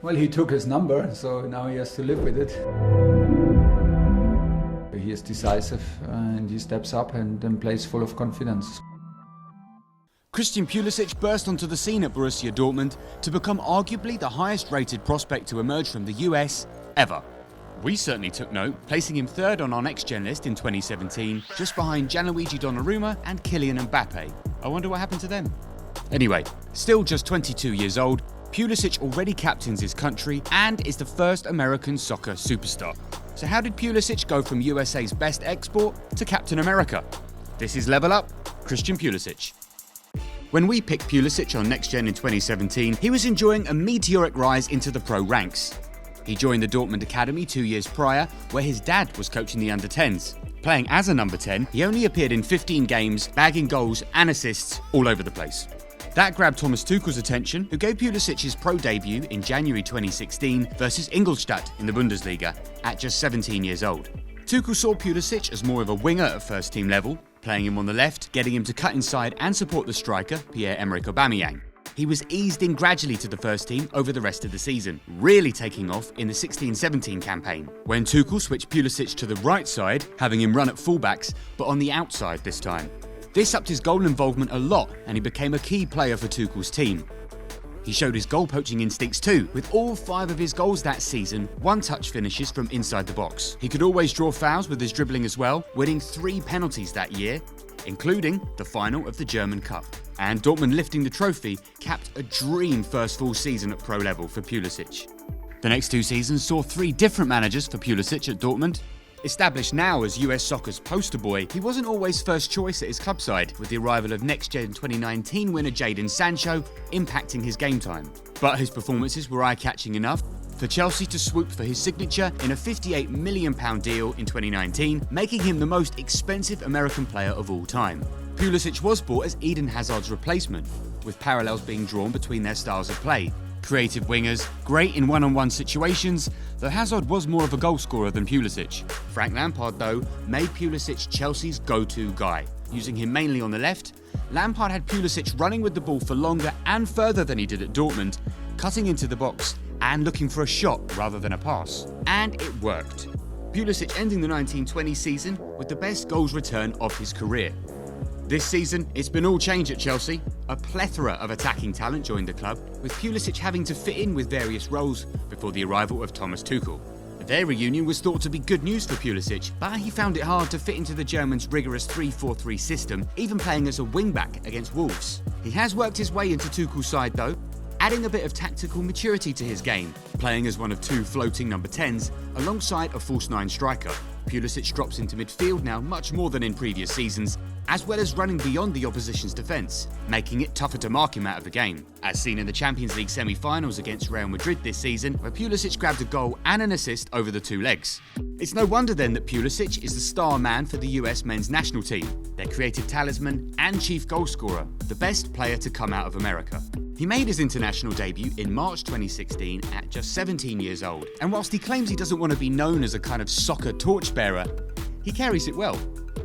Well, he took his number, so now he has to live with it. He is decisive and he steps up and plays full of confidence. Christian Pulisic burst onto the scene at Borussia Dortmund to become arguably the highest rated prospect to emerge from the US ever. We certainly took note, placing him third on our NXGN list in 2017, just behind Gianluigi Donnarumma and Kylian Mbappe. I wonder what happened to them. Anyway, still just 22 years old, Pulisic already captains his country and is the first American soccer superstar. So how did Pulisic go from USA's best export to Captain America? This is Level Up, Christian Pulisic. When we picked Pulisic on NXGN in 2017, he was enjoying a meteoric rise into the pro ranks. He joined the Dortmund Academy 2 years prior, where his dad was coaching the under-10s. Playing as a number 10, he only appeared in 15 games, bagging goals and assists all over the place. That grabbed Thomas Tuchel's attention, who gave Pulisic his pro debut in January 2016 versus Ingolstadt in the Bundesliga at just 17 years old. Tuchel saw Pulisic as more of a winger at first team level, playing him on the left, getting him to cut inside and support the striker, Pierre-Emerick Aubameyang. He was eased in gradually to the first team over the rest of the season, really taking off in the 16-17 campaign, when Tuchel switched Pulisic to the right side, having him run at fullbacks, but on the outside this time. This upped his goal involvement a lot, and he became a key player for Tuchel's team. He showed his goal-poaching instincts too, with all 5 of his goals that season one-touch finishes from inside the box. He could always draw fouls with his dribbling as well, winning 3 penalties that year, including the final of the German Cup. And Dortmund lifting the trophy capped a dream first full season at pro level for Pulisic. The next 2 seasons saw 3 different managers for Pulisic at Dortmund. Established now as US soccer's poster boy, he wasn't always first choice at his club side, with the arrival of NXGN 2019 winner Jadon Sancho impacting his game time. But his performances were eye-catching enough for Chelsea to swoop for his signature in a £58 million deal in 2019, making him the most expensive American player of all time. Pulisic was bought as Eden Hazard's replacement, with parallels being drawn between their styles of play. Creative wingers, great in one-on-one situations, though Hazard was more of a goal scorer than Pulisic. Frank Lampard, though, made Pulisic Chelsea's go-to guy. Using him mainly on the left, Lampard had Pulisic running with the ball for longer and further than he did at Dortmund, cutting into the box and looking for a shot rather than a pass. And it worked. Pulisic ending the 1920 season with the best goals return of his career. This season, it's been all change at Chelsea. A plethora of attacking talent joined the club, with Pulisic having to fit in with various roles before the arrival of Thomas Tuchel. Their reunion was thought to be good news for Pulisic, but he found it hard to fit into the Germans' rigorous 3-4-3 system, even playing as a wing-back against Wolves. He has worked his way into Tuchel's side though, adding a bit of tactical maturity to his game, playing as one of 2 floating number 10s alongside a false 9 striker. Pulisic drops into midfield now much more than in previous seasons, as well as running beyond the opposition's defence, making it tougher to mark him out of the game, as seen in the Champions League semi-finals against Real Madrid this season, where Pulisic grabbed a goal and an assist over the 2 legs. It's no wonder then that Pulisic is the star man for the US men's national team, their creative talisman and chief goalscorer, the best player to come out of America. He made his international debut in March 2016 at just 17 years old, and whilst he claims he doesn't want to be known as a kind of soccer torchbearer, he carries it well.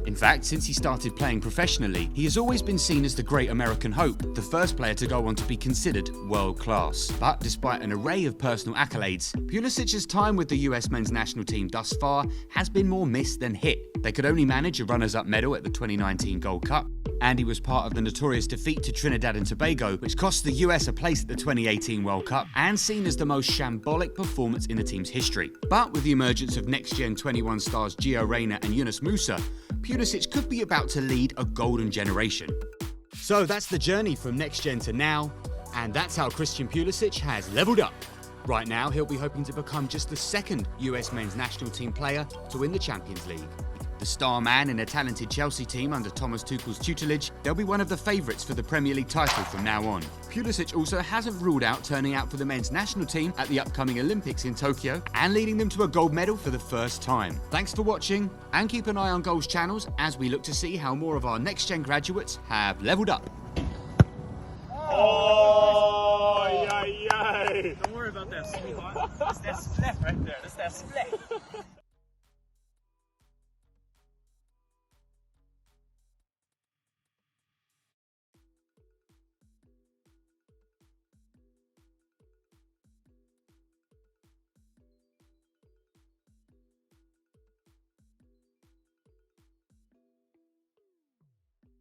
In fact, since he started playing professionally, he has always been seen as the great American hope, the first player to go on to be considered world-class. But despite an array of personal accolades, Pulisic's time with the US men's national team thus far has been more miss than hit. They could only manage a runners-up medal at the 2019 Gold Cup, and he was part of the notorious defeat to Trinidad and Tobago, which cost the US a place at the 2018 World Cup, and seen as the most shambolic performance in the team's history. But with the emergence of NXGN 21 stars Gio Reyna and Yunus Musa, Pulisic could be about to lead a golden generation. So that's the journey from NXGN to now, and that's how Christian Pulisic has leveled up. Right now, he'll be hoping to become just the 2nd US men's national team player to win the Champions League. The star man in a talented Chelsea team under Thomas Tuchel's tutelage, they'll be one of the favourites for the Premier League title from now on. Pulisic also hasn't ruled out turning out for the men's national team at the upcoming Olympics in Tokyo and leading them to a gold medal for the first time. Thanks for watching, and keep an eye on Goals channels as we look to see how more of our NXGN graduates have levelled up. Oh, yeah. Don't worry about that, sweetheart. That's that split right there. That's that split.